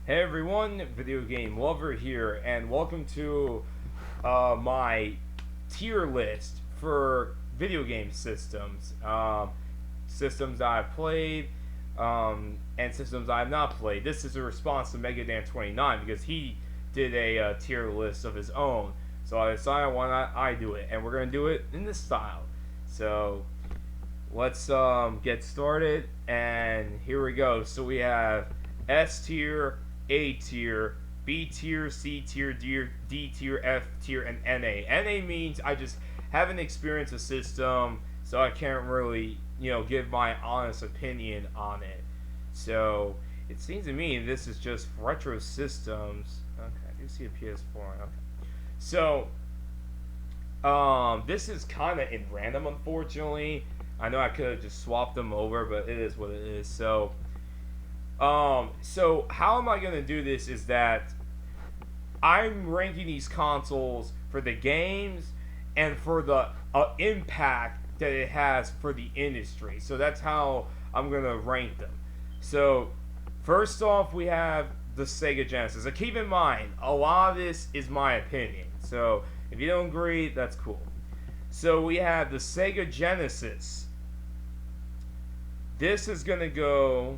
Hey everyone, video game lover here, and welcome to my tier list for video game systems. Systems that I've played, and systems I have not played. This is a response to Megadan29 because he did a tier list of his own. So I decided why not I do it, and we're going to do it in this style. So let's get started, and here we go. So we have S tier, A tier, B tier, C tier, D tier, F tier, and NA. NA means I just haven't experienced a system, so I can't really, give my honest opinion on it. So it seems to me this is just retro systems. Okay, I do see a PS4. Okay, so this is kind of in random, unfortunately. I know I could have just swapped them over, but it is what it is. So how am I going to do this is that I'm ranking these consoles for the games and for the impact that it has for the industry. So that's how I'm going to rank them. So first off, we have the Sega Genesis. So keep in mind, a lot of this is my opinion. So if you don't agree, that's cool. So we have the Sega Genesis. This is going to go,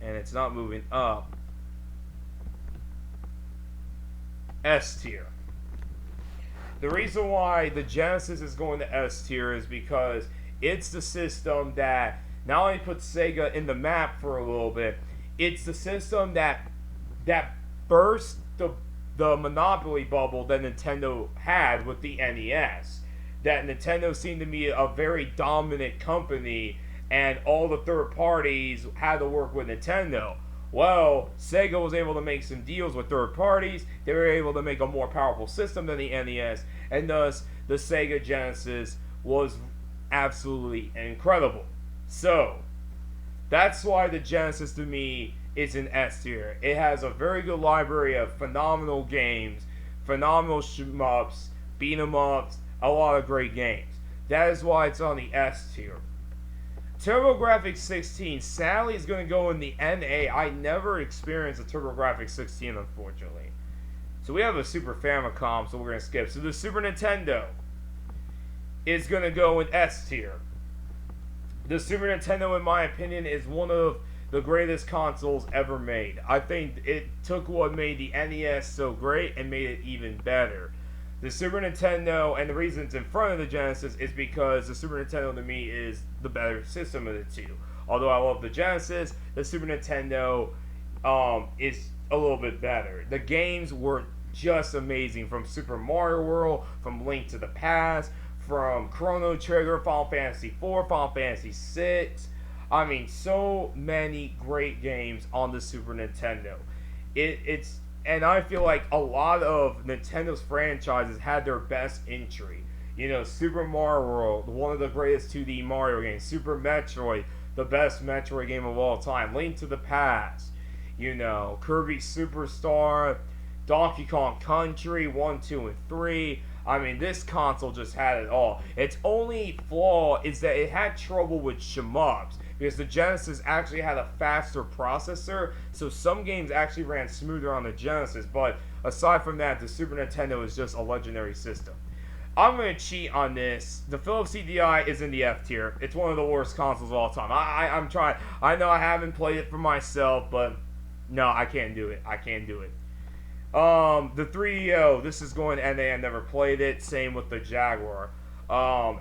and it's not moving up, S tier. The reason why the Genesis is going to S tier is because it's the system that not only puts Sega in the map for a little bit, it's the system that burst the monopoly bubble that Nintendo had with the NES. That Nintendo seemed to be a very dominant company, and all the third parties had to work with Nintendo. Well, Sega was able to make some deals with third parties. They were able to make a more powerful system than the NES, and thus the Sega Genesis was absolutely incredible. So that's why the Genesis to me is an S tier. It has a very good library of phenomenal games, phenomenal shmups, beat 'em ups, a lot of great games. That is why it's on the S tier. TurboGrafx 16 sadly is going to go in the NA. I never experienced a TurboGrafx 16, unfortunately. So we have a Super Famicom, so we're going to skip. So the Super Nintendo is going to go in S tier. The Super Nintendo, in my opinion, is one of the greatest consoles ever made. I think it took what made the NES so great and made it even better. The Super Nintendo, and the reason it's in front of the Genesis is because the Super Nintendo to me is the better system of the two. Although I love the Genesis, the Super Nintendo is a little bit better. The games were just amazing, from Super Mario World, from Link to the Past, from Chrono Trigger, Final Fantasy IV, Final Fantasy VI. I mean, so many great games on the Super Nintendo. And I feel like a lot of Nintendo's franchises had their best entry. Super Mario World, one of the greatest 2D Mario games. Super Metroid, the best Metroid game of all time. Link to the Past, Kirby Superstar, Donkey Kong Country 1, 2, and 3. I mean, this console just had it all. Its only flaw is that it had trouble with shmups, because the Genesis actually had a faster processor, so some games actually ran smoother on the Genesis. But aside from that, the Super Nintendo is just a legendary system. I'm going to cheat on this. The Philips CDI is in the F tier. It's one of the worst consoles of all time. I'm trying. I know I haven't played it for myself, but no, I can't do it. I can't do it. The 3DO, this is going to NA. I never played it. Same with the Jaguar.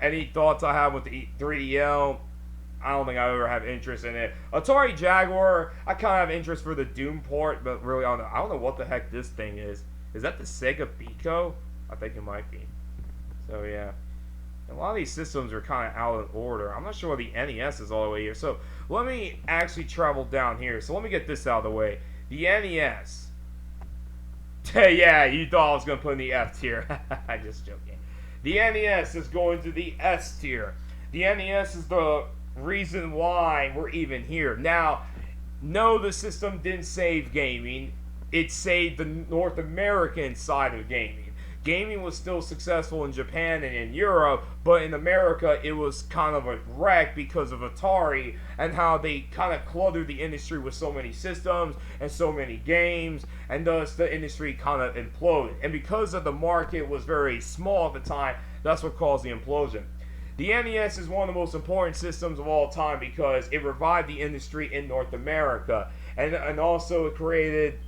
Any thoughts I have with the 3DO? I don't think I ever have interest in it. Atari Jaguar, I kind of have interest for the Doom port, but really I don't know what the heck this thing is. Is that the Sega Pico? I think it might be. So yeah. A lot of these systems are kind of out of order. I'm not sure why the NES is all the way here. So let me actually travel down here. So let me get this out of the way. The NES. Yeah, you thought I was going to put in the F tier. I'm just joking. The NES is going to the S tier. The NES is the reason why we're even here. Now, no, the system didn't save gaming. It saved the North American side of gaming. gaming was still successful in Japan and in Europe, but in America it was kind of a wreck because of Atari and how they kind of cluttered the industry with so many systems and so many games, and thus the industry kind of imploded. And because of the market was very small at the time, that's what caused the implosion. The NES is one of the most important systems of all time because it revived the industry in North America, and also it created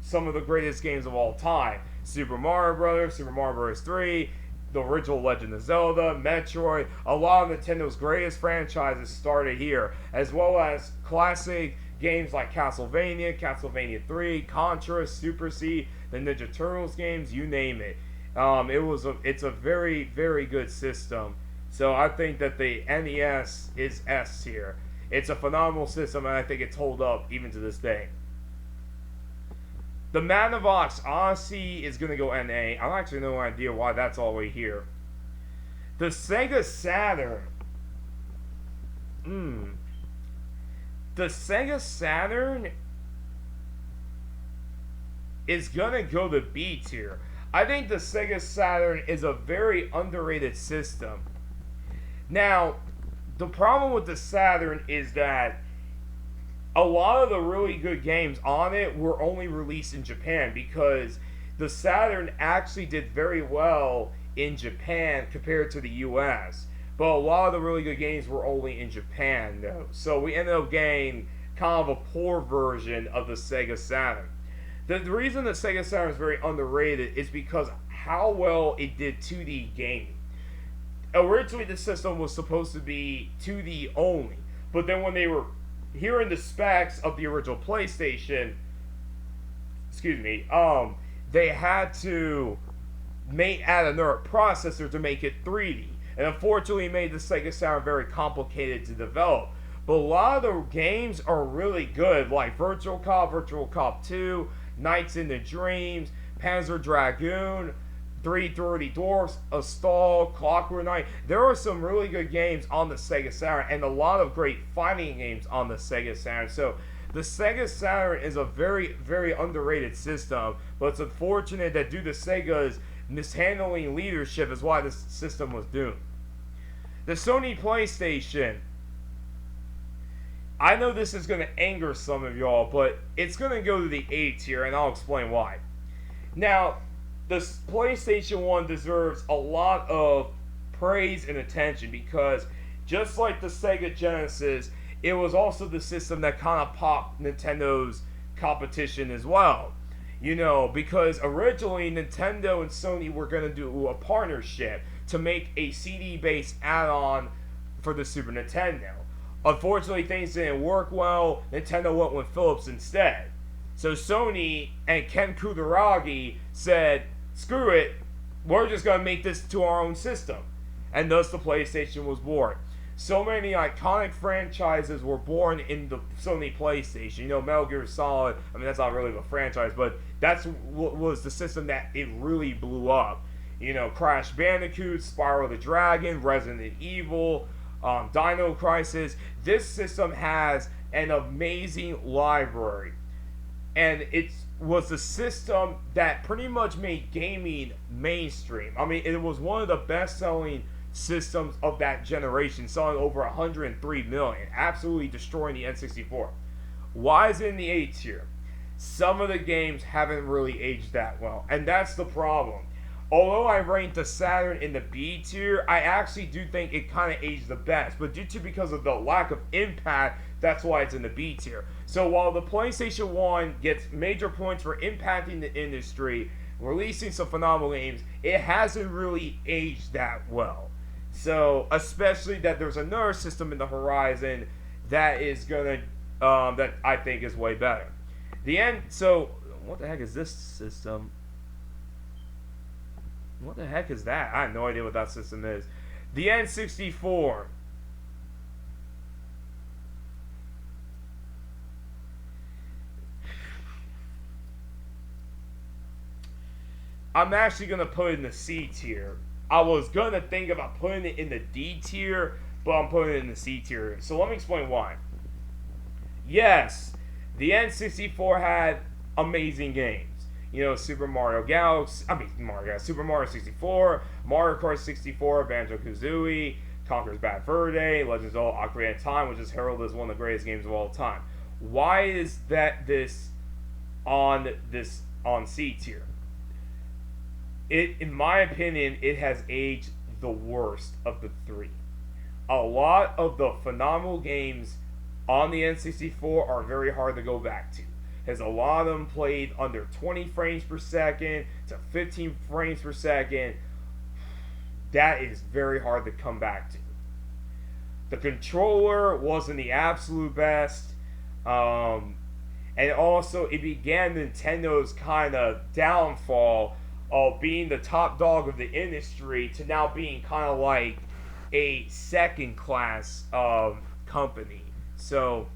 some of the greatest games of all time. Super Mario Brothers, Super Mario Bros. 3, the original Legend of Zelda, Metroid, a lot of Nintendo's greatest franchises started here, as well as classic games like Castlevania, Castlevania 3, Contra, Super C, the Ninja Turtles games, you name it. It's a very, very good system. So I think that the NES is S tier. It's a phenomenal system, and I think it's held up even to this day. The Magnavox Odyssey is going to go NA. I actually no idea why that's all the way here. The Sega Saturn. The Sega Saturn is going to go to B tier. I think the Sega Saturn is a very underrated system. Now, the problem with the Saturn is that a lot of the really good games on it were only released in Japan because the Saturn actually did very well in Japan compared to the US. But a lot of the really good games were only in Japan, though. So we ended up getting kind of a poor version of the Sega Saturn. The reason the Sega Saturn is very underrated is because how well it did 2D gaming. Originally, the system was supposed to be 2D only, but then when they were hearing the specs of the original PlayStation, they had to add another processor to make it 3D, and unfortunately it made the Sega Saturn very complicated to develop. But a lot of the games are really good, like Virtual Cop 2, Nights into Dreams, Panzer Dragoon, 330 Dwarfs, Astral, Clockwork Knight. There are some really good games on the Sega Saturn and a lot of great fighting games on the Sega Saturn. So the Sega Saturn is a very, very underrated system, but it's unfortunate that due to Sega's mishandling leadership is why this system was doomed. The Sony PlayStation. I know this is going to anger some of y'all, but it's going to go to the A tier, and I'll explain why. Now, the PlayStation 1 deserves a lot of praise and attention because just like the Sega Genesis, it was also the system that kind of popped Nintendo's competition as well. You know, because originally Nintendo and Sony were going to do a partnership to make a CD-based add-on for the Super Nintendo. Unfortunately, things didn't work well. Nintendo went with Philips instead. So Sony and Ken Kutaragi said, screw it, we're just going to make this to our own system. And thus the PlayStation was born. So many iconic franchises were born in the Sony PlayStation. You know, Metal Gear Solid, I mean, that's not really a franchise, but that's what was the system that it really blew up. You know, Crash Bandicoot, Spyro the Dragon, Resident Evil, Dino Crisis. This system has an amazing library. And it was the system that pretty much made gaming mainstream. I mean, it was one of the best-selling systems of that generation, selling over 103 million, absolutely destroying the N64. Why is it in the A tier? Some of the games haven't really aged that well, and that's the problem. Although I ranked the Saturn in the B tier, I actually do think it kind of aged the best, but because of the lack of impact, that's why it's in the B tier. So while the PlayStation 1 gets major points for impacting the industry, releasing some phenomenal games, it hasn't really aged that well. So, especially that there's another system in the horizon that is gonna, that I think is way better. So, what the heck is this system? What the heck is that? I have no idea what that system is. The N64. I'm actually going to put it in the C tier. I was going to think about putting it in the D tier, but I'm putting it in the C tier. So let me explain why. Yes, the N64 had amazing games. Super Mario Galaxy, Super Mario 64, Mario Kart 64, Banjo-Kazooie, Conker's Bad Fur Day, Legend of Zelda Ocarina of Time, which is heralded as one of the greatest games of all time. Why is this on C tier? In my opinion, it has aged the worst of the three. A lot of the phenomenal games on the N64 are very hard to go back to. As a lot of them played under 20 frames per second to 15 frames per second. That is very hard to come back to. The controller wasn't the absolute best. And also, it began Nintendo's kind of downfall of being the top dog of the industry to now being kind of like a second class company. So,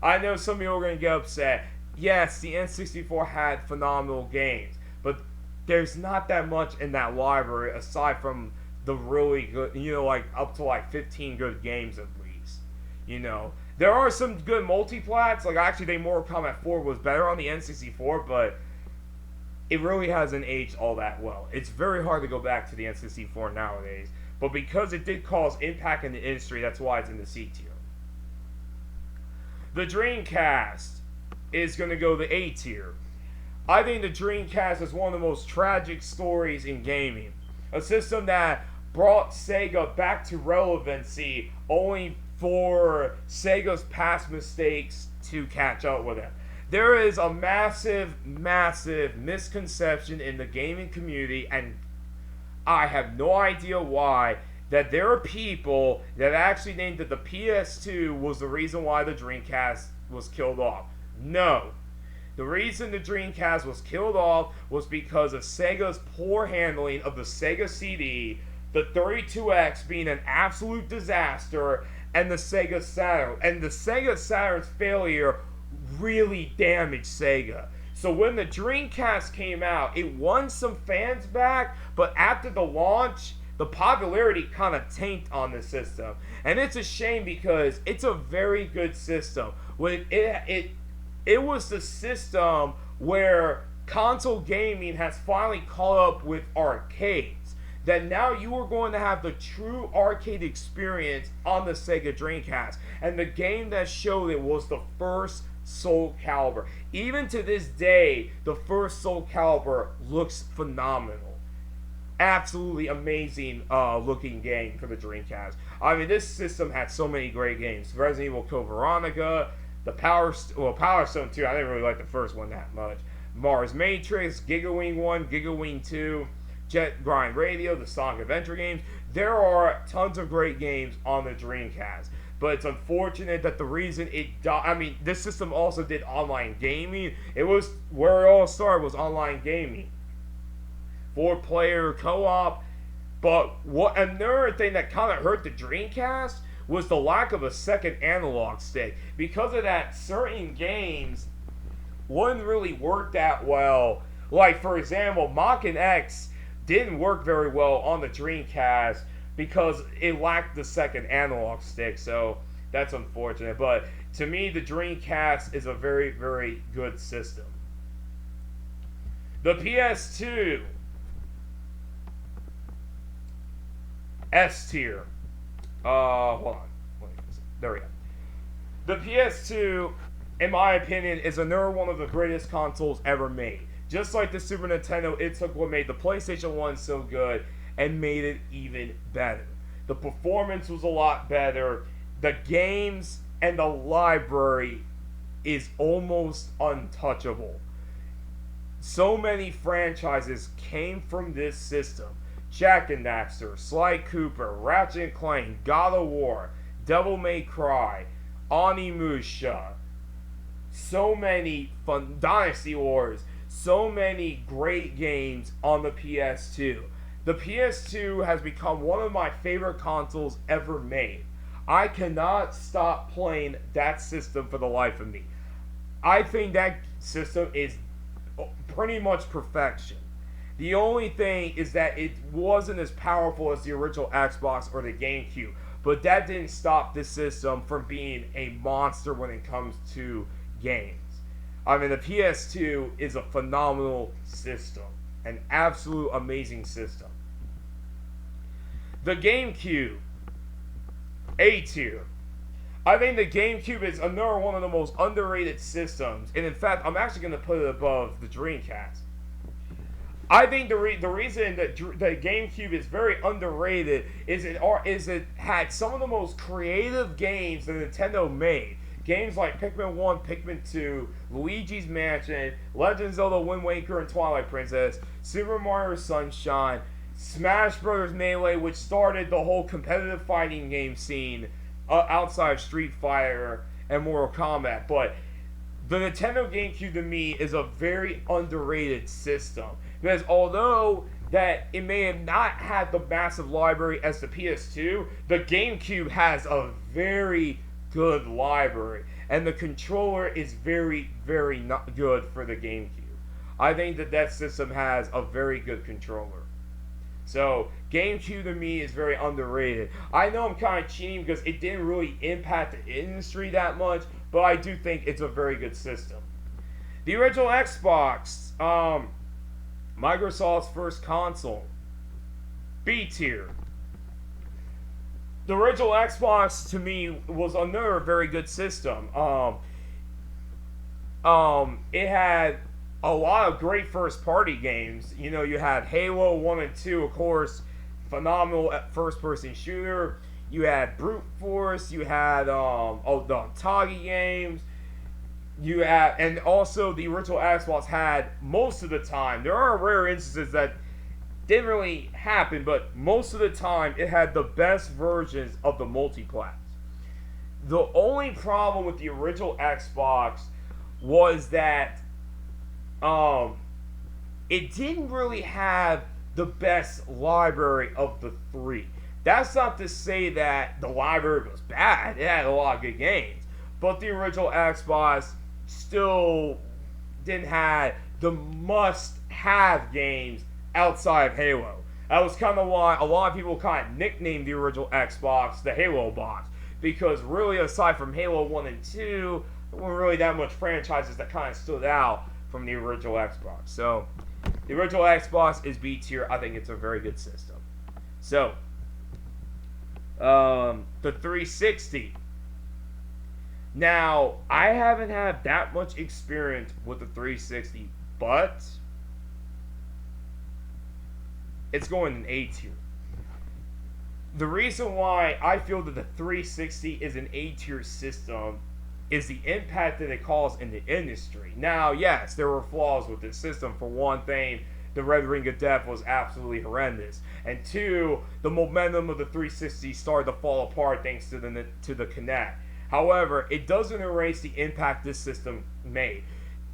I know some people are going to get upset. Yes, the N64 had phenomenal games, but there's not that much in that library aside from the really good, like up to like 15 good games at least. There are some good multiplats, like actually the Mortal Kombat 4 was better on the N64, but it really hasn't aged all that well. It's very hard to go back to the N64 nowadays, but because it did cause impact in the industry, that's why it's in the C tier. The Dreamcast is going to go the A tier. I think the Dreamcast is one of the most tragic stories in gaming. A system that brought Sega back to relevancy only for Sega's past mistakes to catch up with them. There is a massive, massive misconception in the gaming community, and I have no idea why, that there are people that actually named that the PS2 was the reason why the Dreamcast was killed off. No. The reason the Dreamcast was killed off was because of Sega's poor handling of the Sega CD, the 32X being an absolute disaster, and the Sega Saturn. And the Sega Saturn's failure really damaged Sega. So when the Dreamcast came out, it won some fans back, but after the launch, the popularity kind of tanked on the system. And it's a shame because it's a very good system. It was the system where console gaming has finally caught up with arcades. That now you are going to have the true arcade experience on the Sega Dreamcast. And the game that showed it was the first Soul Calibur. Even to this day, the first Soul Calibur looks phenomenal. Absolutely amazing looking game for the Dreamcast. I mean, this system had so many great games. Resident Evil Code Veronica, the Power Stone 2, I didn't really like the first one that much. Mars Matrix, Gigawing 1, Gigawing 2, Jet Grind Radio, the Sonic Adventure games. There are tons of great games on the Dreamcast. But it's unfortunate that the reason it died, I mean, this system also did online gaming. It was where it all started, was online gaming. 4-player co-op. But another thing that kind of hurt the Dreamcast was the lack of a second analog stick. Because of that, certain games wouldn't really work that well. Like, for example, Mach-N X didn't work very well on the Dreamcast because it lacked the second analog stick. So that's unfortunate. But to me, the Dreamcast is a very, very good system. The PS2, S tier. Hold on. There we go. The PS2, in my opinion, is another one of the greatest consoles ever made. Just like the Super Nintendo, it took what made the PlayStation 1 so good and made it even better. The performance was a lot better. The games and the library is almost untouchable. So many franchises came from this system. Jak and Daxter, Sly Cooper, Ratchet & Clank, God of War, Devil May Cry, Onimusha, so many fun, Dynasty Wars, so many great games on the PS2. The PS2 has become one of my favorite consoles ever made. I cannot stop playing that system for the life of me. I think that system is pretty much perfection. The only thing is that it wasn't as powerful as the original Xbox or the GameCube, but that didn't stop this system from being a monster when it comes to games. I mean, the PS2 is a phenomenal system, an absolute amazing system. The GameCube, A tier. I think the GameCube is another one of the most underrated systems, and in fact, I'm actually going to put it above the Dreamcast. I think the reason that the GameCube is very underrated is it had some of the most creative games that Nintendo made. Games like Pikmin 1, Pikmin 2, Luigi's Mansion, Legend of Zelda Wind Waker and Twilight Princess, Super Mario Sunshine, Smash Bros. Melee, which started the whole competitive fighting game scene outside of Street Fighter and Mortal Kombat. But the Nintendo GameCube to me is a very underrated system. Because although that it may have not had the massive library as the PS2, the GameCube has a very good library. And the controller is very, very not good for the GameCube. I think that system has a very good controller. So, GameCube to me is very underrated. I know I'm kind of cheating because it didn't really impact the industry that much, but I do think it's a very good system. The original Xbox, Microsoft's first console, B tier. The original Xbox to me was another very good system. It had a lot of great first-party games. You know, you had Halo 1 and 2, of course, phenomenal first-person shooter. You had Brute Force. You had the Tagi games. You had, and also the original Xbox had most of the time. There are rare instances that didn't really happen, but most of the time it had the best versions of the multiplats. The only problem with the original Xbox was that it didn't really have the best library of the three. That's not to say that the library was bad. It had a lot of good games. But the original Xbox still didn't have the must-have games outside of Halo. That was kind of why a lot of people kind of nicknamed the original Xbox the Halo box. Because really, aside from Halo 1 and 2, there weren't really that much franchises that kind of stood out from the original Xbox. So, the original Xbox is B tier. I think it's a very good system. So, the 360. Now, I haven't had that much experience with the 360, but it's going in A tier. The reason why I feel that the 360 is an A tier system is the impact that it caused in the industry. Now, yes, there were flaws with this system. For one thing, the Red Ring of Death was absolutely horrendous. And two, the momentum of the 360 started to fall apart thanks to the Kinect. However, it doesn't erase the impact this system made.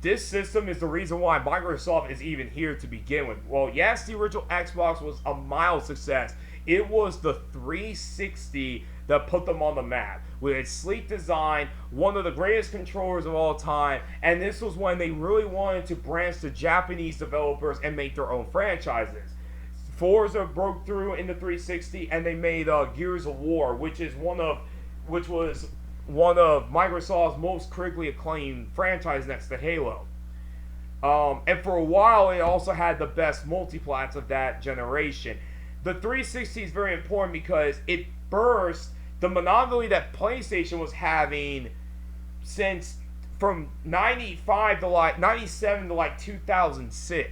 This system is the reason why Microsoft is even here to begin with. Well, yes, the original Xbox was a mild success. It was the 360 that put them on the map. With its sleek design, one of the greatest controllers of all time, and this was when they really wanted to branch to Japanese developers and make their own franchises. Forza broke through in the 360, and they made Gears of War, which was one of Microsoft's most critically acclaimed franchises next to Halo. And for a while, it also had the best multiplats of that generation. The 360 is very important because it burst the monopoly that PlayStation was having since from 95 to 97 to 2006.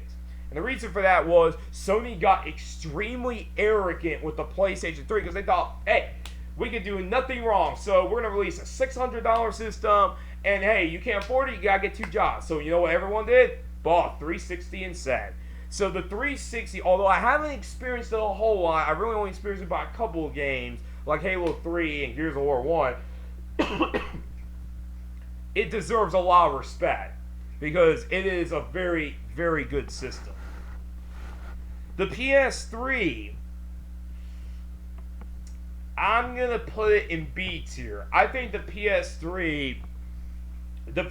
And the reason for that was Sony got extremely arrogant with the PlayStation 3 because they thought, hey, we can do nothing wrong, so we're going to release a $600 system, and hey, you can't afford it, you got to get two jobs. So you know what everyone did? Bought 360 instead. So the 360, although I haven't experienced it a whole lot, I really only experienced it by a couple of games, like Halo 3 and Gears of War 1, it deserves a lot of respect, because it is a very, very good system. The PS3, I'm going to put it in B tier. I think the PS3,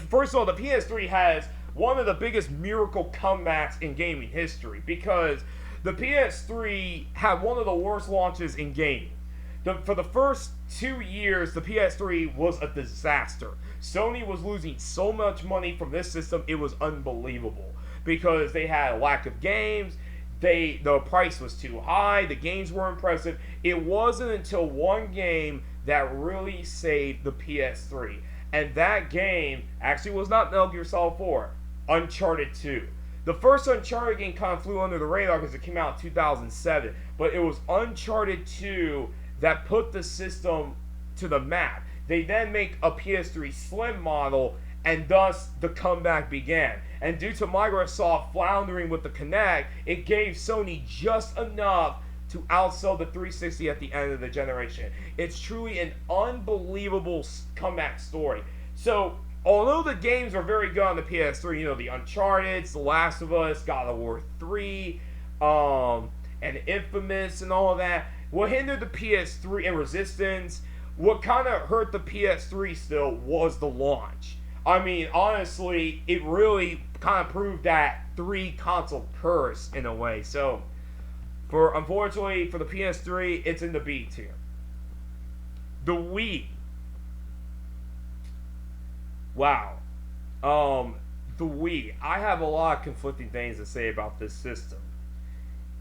first of all, the PS3 has one of the biggest miracle comebacks in gaming history, because the PS3 had one of the worst launches in gaming. For the first 2 years, the PS3 was a disaster. Sony was losing so much money from this system, it was unbelievable. Because they had a lack of games, the price was too high, the games were impressive. It wasn't until one game that really saved the PS3. And that game actually was not Metal Gear Solid 4, Uncharted 2. The first Uncharted game kind of flew under the radar because it came out in 2007, but it was Uncharted 2 that put the system to the map. They then make a PS3 Slim model, and thus the comeback began. And due to Microsoft floundering with the Kinect, it gave Sony just enough to outsell the 360 at the end of the generation. It's truly an unbelievable comeback story. So, although the games are very good on the PS3, you know, the Uncharted, The Last of Us, God of War 3, and Infamous and all of that, what hindered the PS3 and Resistance, what kind of hurt the PS3 still was the launch. I mean, honestly, it really kind of proved that 3-console curse in a way. So, unfortunately, for the PS3, it's in the B tier. The Wii. Wow. The Wii. I have a lot of conflicting things to say about this system.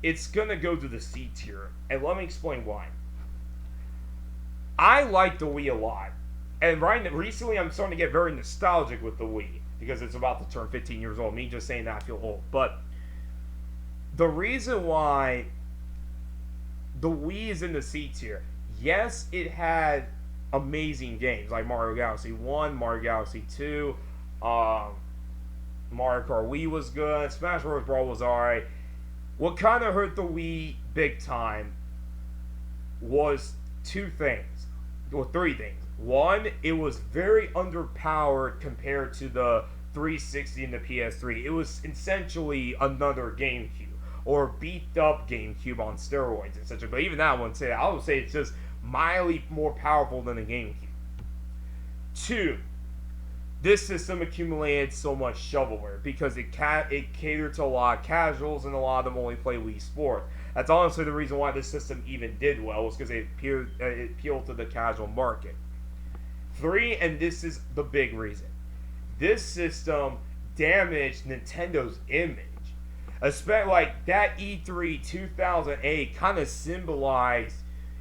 It's gonna go to the C tier, and let me explain why. I like the Wii a lot, and recently I'm starting to get very nostalgic with the Wii because it's about to turn 15 years old. Me just saying that, I feel old. But the reason why the Wii is in the C tier, yes, it had amazing games like Mario Galaxy 1, Mario Galaxy 2, Mario Kart Wii was good, Smash Bros. Brawl was alright. What kind of hurt the Wii big time was two things, or three things. One, it was very underpowered compared to the 360 and the PS3. It was essentially another GameCube, or beat up GameCube on steroids, essentially. But even that, I wouldn't say that. I would say it's just mildly more powerful than the GameCube. Two, this system accumulated so much shovelware because it catered to a lot of casuals, and a lot of them only play Wii Sports. That's honestly the reason why this system even did well, was because it appealed to the casual market. Three, and this is the big reason, this system damaged Nintendo's image. Especially like that E3 2008 kind of symbolized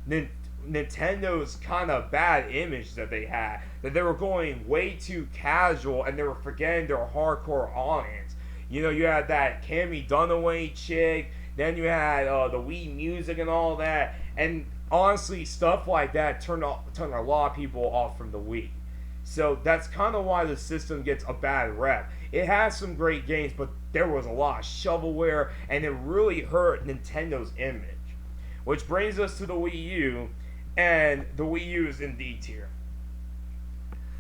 Nintendo's kind of bad image that they had, that they were going way too casual and they were forgetting their hardcore audience. You know, you had that Cammy Dunaway chick, then you had the Wii music and all that, and honestly, stuff like that turned a lot of people off from the Wii. So that's kind of why the system gets a bad rep. It has some great games, but there was a lot of shovelware, and it really hurt Nintendo's image. Which brings us to the Wii U, and the Wii U is in D tier.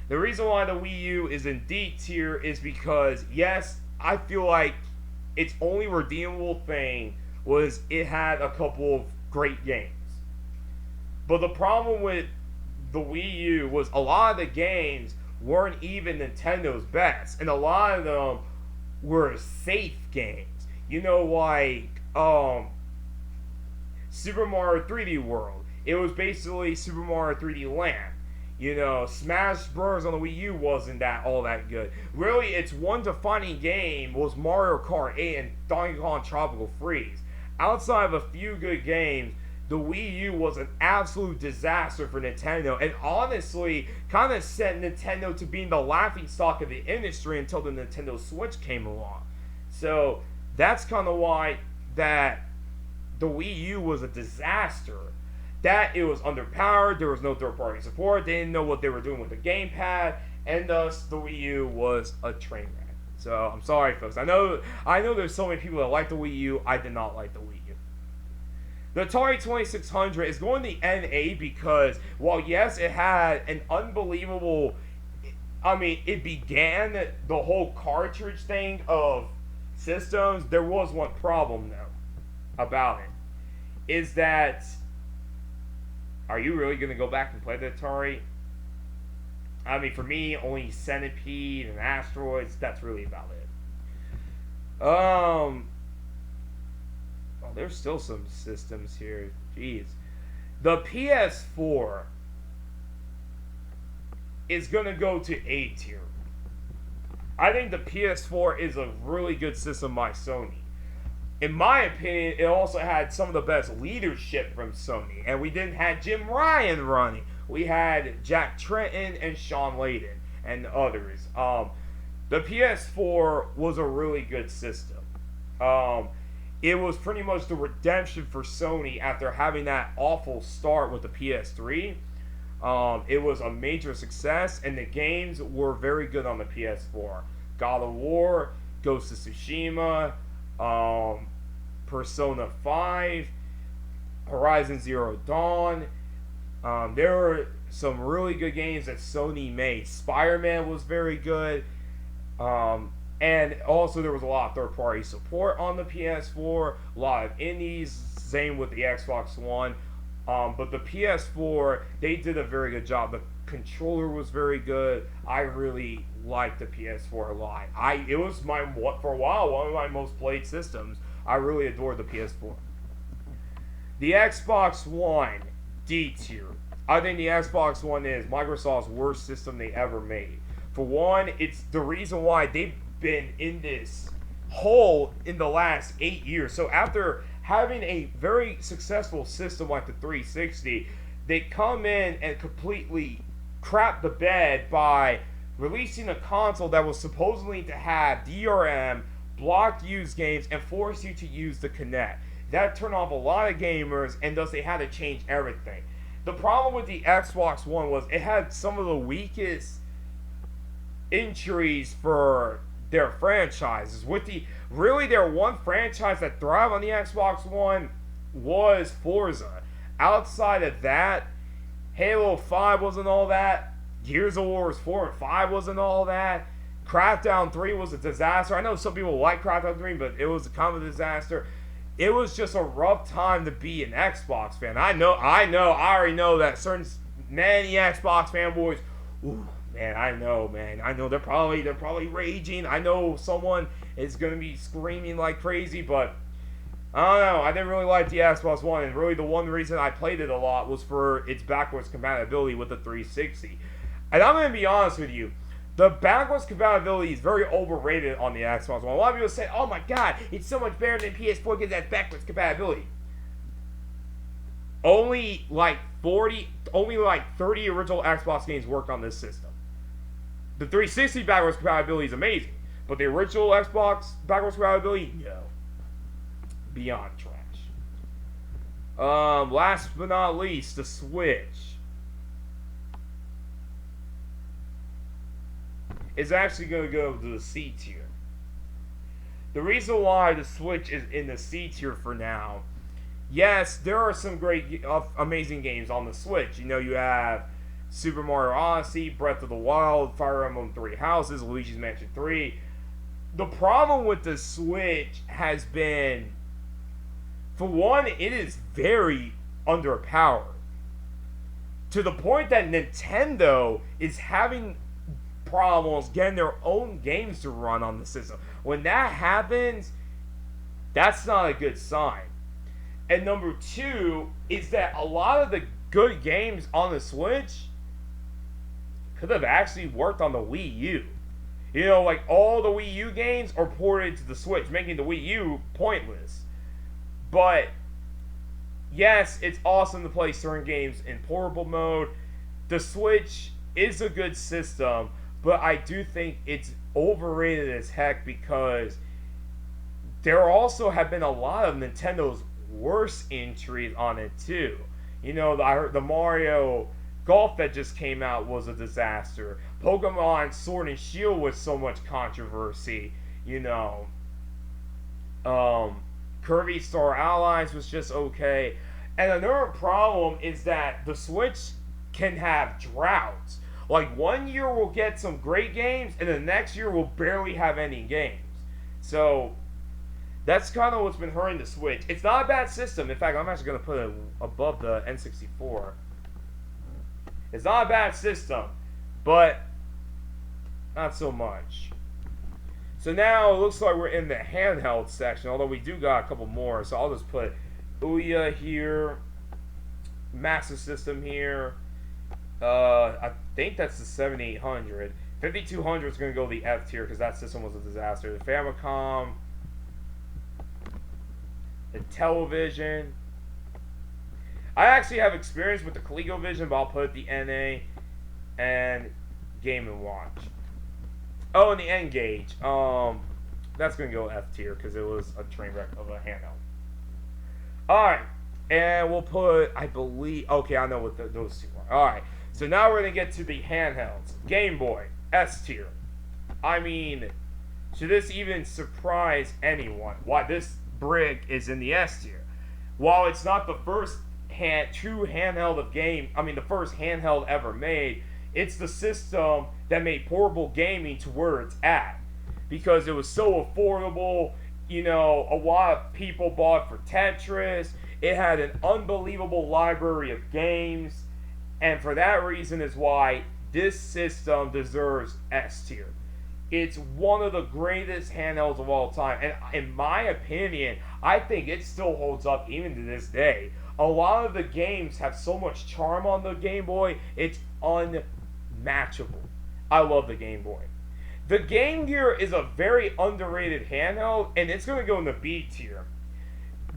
The reason why the Wii U is in D tier is because, yes, I feel like its only redeemable thing was it had a couple of great games. But the problem with the Wii U was a lot of the games weren't even Nintendo's best, and a lot of them were safe games. You know, like Super Mario 3D World. It was basically Super Mario 3D Land. You know, Smash Bros. On the Wii U wasn't all that good. Really, its one defining game was Mario Kart 8 and Donkey Kong Tropical Freeze. Outside of a few good games, the Wii U was an absolute disaster for Nintendo, and honestly kind of sent Nintendo to being the laughingstock of the industry until the Nintendo Switch came along. So that's kind of why that the Wii U was a disaster. That it was underpowered, there was no third-party support, they didn't know what they were doing with the gamepad, and thus the Wii U was a train wreck. So I'm sorry, folks. I know there's so many people that like the Wii U. I did not like the Wii U. The Atari 2600 is going to NA because, while yes, it had an unbelievable, it began the whole cartridge thing of systems. There was one problem though about it, is that, are you really going to go back and play the Atari? For me, only Centipede and Asteroids, that's really about it. There's still some systems here. Jeez. The PS4 is going to go to A tier. I think the PS4 is a really good system by Sony. In my opinion, it also had some of the best leadership from Sony. And we didn't have Jim Ryan running. We had Jack Tretton and Sean Layden and others. The PS4 was a really good system. It was pretty much the redemption for Sony after having that awful start with the PS3. It was a major success, and the games were very good on the PS4. God of War, Ghost of Tsushima, Persona 5, Horizon Zero Dawn. There were some really good games that Sony made. Spider-Man was very good. And also there was a lot of third-party support on the PS4. A lot of indies. Same with the Xbox One. But the PS4, they did a very good job. The controller was very good. I really liked the PS4 a lot. It was for a while one of my most played systems. I really adored the PS4. The Xbox One, D tier. I think the Xbox One is Microsoft's worst system they ever made. For one, it's the reason why they've been in this hole in the last 8 years. So after having a very successful system like the 360, they come in and completely crap the bed by releasing a console that was supposedly to have DRM, blocked used games, and force you to use the Kinect. That turned off a lot of gamers, and thus they had to change everything. The problem with the Xbox One was it had some of the weakest entries for their franchises. Their one franchise that thrived on the Xbox One was Forza. Outside of that, Halo 5 wasn't all that. Gears of War 4 and 5 wasn't all that. Crackdown 3 was a disaster. I know some people like Crackdown 3, but it was kind of a disaster. It was just a rough time to be an Xbox fan. I already know that many Xbox fanboys, man, I know they're probably raging. I know someone is gonna be screaming like crazy, but I don't know. I didn't really like the Xbox One, and really the one reason I played it a lot was for its backwards compatibility with the 360. And I'm gonna be honest with you, the backwards compatibility is very overrated on the Xbox One. A lot of people say, "Oh my God, it's so much better than PS4 because it has backwards compatibility." Only like 30 original Xbox games work on this system. The 360 backwards compatibility is amazing, but the original Xbox backwards compatibility, no. Beyond trash. Last but not least, the Switch is actually going to go to the C tier. The reason why the Switch is in the C tier for now, yes, there are some great, amazing games on the Switch. You know, you have Super Mario Odyssey, Breath of the Wild, Fire Emblem Three Houses, Luigi's Mansion 3. The problem with the Switch has been, for one, it is very underpowered. To the point that Nintendo is having problems getting their own games to run on the system. When that happens, that's not a good sign. And number two is that a lot of the good games on the Switch could have actually worked on the Wii U. You know, like all the Wii U games are ported to the Switch, making the Wii U pointless. But yes, it's awesome to play certain games in portable mode. The Switch is a good system, but I do think it's overrated as heck because there also have been a lot of Nintendo's worst entries on it too. You know, I heard the Mario Golf that just came out was a disaster. Pokemon Sword and Shield was so much controversy. You know, Kirby Star Allies was just okay. And another problem is that the Switch can have droughts. Like 1 year we'll get some great games, and the next year we'll barely have any games. So that's kind of what's been hurting the Switch. It's not a bad system. In fact, I'm actually going to put it above the N64. It's not a bad system, but not so much. So now it looks like we're in the handheld section, although we do got a couple more. So I'll just put Ouya here. Master System here. I think that's the 7800. 5200 is going to go the F tier because that system was a disaster. The Famicom, the television. I actually have experience with the ColecoVision, but I'll put the NA and Game & Watch. Oh, and the N-Gage. That's going to go F tier because it was a train wreck of a handheld. Alright, and we'll put, I believe, okay, I know what those two are. Alright, so now we're going to get to the handhelds. Game Boy, S tier. I mean, should this even surprise anyone? Why this brick is in the S tier? While it's not the first true handheld of the first handheld ever made, it's the system that made portable gaming to where it's at. Because it was so affordable, you know, a lot of people bought for Tetris. It had an unbelievable library of games. And for that reason is why this system deserves S tier. It's one of the greatest handhelds of all time. And in my opinion, I think it still holds up even to this day. A lot of the games have so much charm on the Game Boy, it's unmatchable. I love the Game Boy. The Game Gear is a very underrated handheld, and it's going to go in the B tier.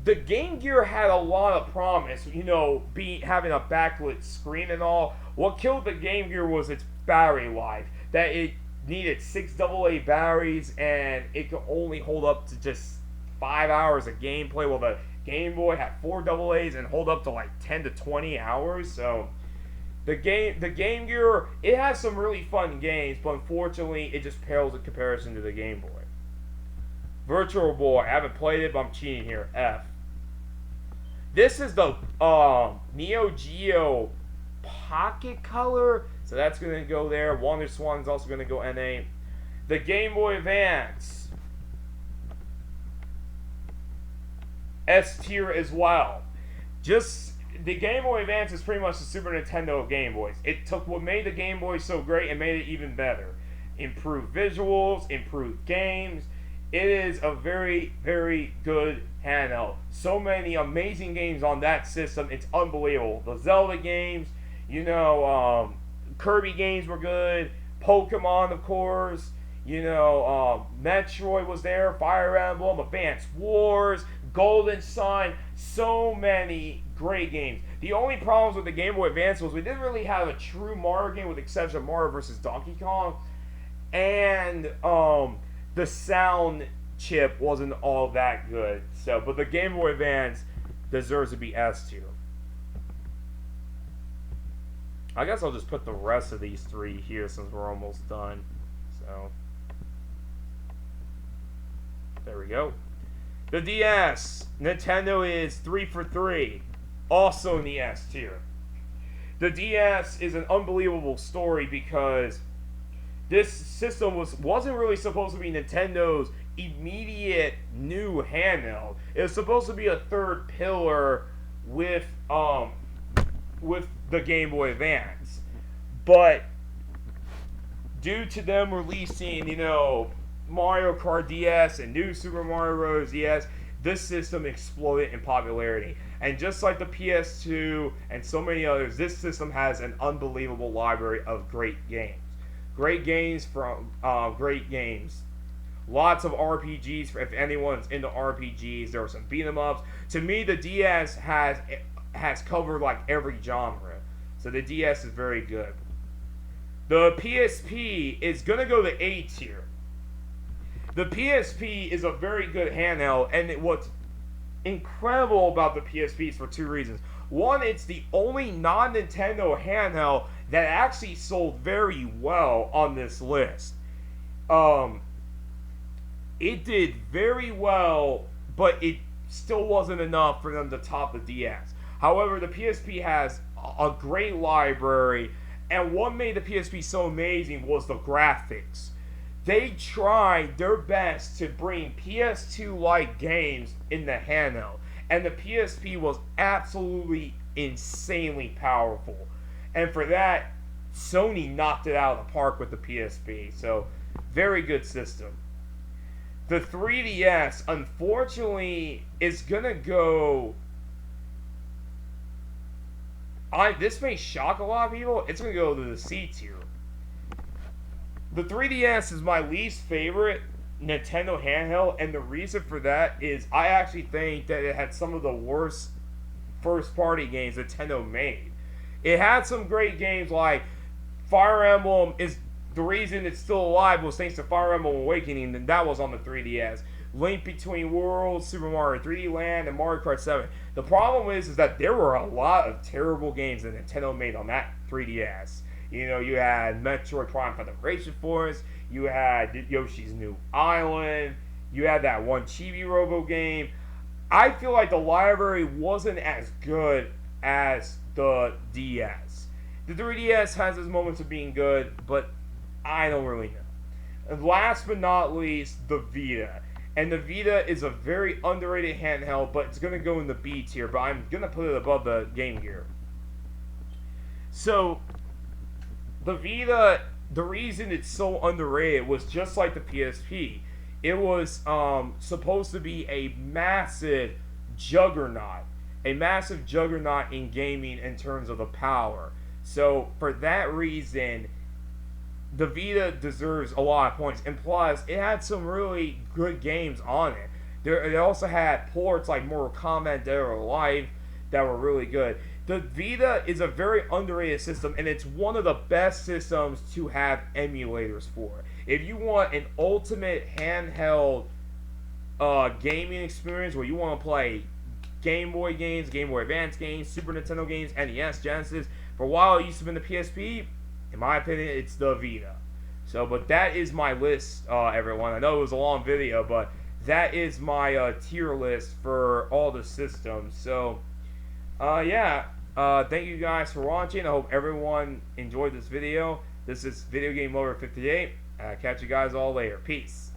The Game Gear had a lot of promise, you know, having a backlit screen and all. What killed the Game Gear was its battery life. That it needed 6 AA batteries, and it could only hold up to just 5 hours of gameplay, while the Game Boy had 4 AA's and hold up to like 10 to 20 hours. So the Game Gear, it has some really fun games, but unfortunately it just pales in comparison to the Game Boy. Virtual Boy, I haven't played it, but I'm cheating here. F. This is the Neo Geo Pocket Color, so that's going to go there. Wonder Swan is also going to go NA. The Game Boy Advance, S tier as well. Just the Game Boy Advance is pretty much the Super Nintendo of Game Boys. It took what made the Game Boy so great and made it even better. Improved visuals, improved games. It is a very, very good handheld. So many amazing games on that system. It's unbelievable. The Zelda games, you know, Kirby games were good. Pokemon, of course. You know, Metroid was there. Fire Emblem, Advance Wars, Golden Sun. So many great games. The only problems with the Game Boy Advance was we didn't really have a true Mario game with the exception of Mario vs. Donkey Kong. And the sound chip wasn't all that good. So, but the Game Boy Advance deserves to be S tier. I guess I'll just put the rest of these three here since we're almost done. So, there we go. The DS. Nintendo is 3 for 3. Also in the S tier. The DS is an unbelievable story because this system wasn't really supposed to be Nintendo's immediate new handheld. It was supposed to be a third pillar with the Game Boy Advance. But due to them releasing, you know, Mario Kart DS and New Super Mario Bros. DS, this system exploded in popularity. And just like the PS2 and so many others, this system has an unbelievable library of great games. Great games from great games. Lots of RPGs. If anyone's into RPGs, there were some beat 'em ups. To me, the DS has covered like every genre. So the DS is very good. The PSP is gonna go to A tier. The PSP is a very good handheld, and what's incredible about the PSP is for two reasons. One, it's the only non-Nintendo handheld that actually sold very well on this list. It did very well, but it still wasn't enough for them to top the DS. However, the PSP has a great library, and what made the PSP so amazing was the graphics. They tried their best to bring PS2-like games in the handheld, and the PSP was absolutely insanely powerful. And for that, Sony knocked it out of the park with the PSP. So, very good system. The 3DS, unfortunately, is going to go this may shock a lot of people. It's gonna go to the C tier. The 3DS is my least favorite Nintendo handheld, and the reason for that is I actually think that it had some of the worst first-party games Nintendo made. It had some great games like Fire Emblem. Is the reason it's still alive was thanks to Fire Emblem Awakening, and that was on the 3DS. Link Between Worlds, Super Mario 3D Land, and Mario Kart 7. The problem is that there were a lot of terrible games that Nintendo made on that 3DS. You know, you had Metroid Prime Federation Force, you had Yoshi's New Island, you had that one Chibi Robo game. I feel like the library wasn't as good as the DS. The 3DS has its moments of being good, but I don't really know. And last but not least, the Vita. And the Vita is a very underrated handheld, but it's going to go in the B tier, but I'm going to put it above the Game Gear. So, the Vita, the reason it's so underrated was just like the PSP. It was supposed to be a massive juggernaut in gaming in terms of the power. So, for that reason, the Vita deserves a lot of points, and plus, it had some really good games on it. It also had ports like Mortal Kombat, Dead or Alive that were really good. The Vita is a very underrated system, and it's one of the best systems to have emulators for. If you want an ultimate handheld gaming experience where you want to play Game Boy games, Game Boy Advance games, Super Nintendo games, NES, Genesis, for a while it used to be the PSP. In my opinion, it's the Vita. So, but that is my list, everyone. I know it was a long video, but that is my tier list for all the systems. So, yeah. Thank you guys for watching. I hope everyone enjoyed this video. This is Video Game Lover 58. Catch you guys all later. Peace.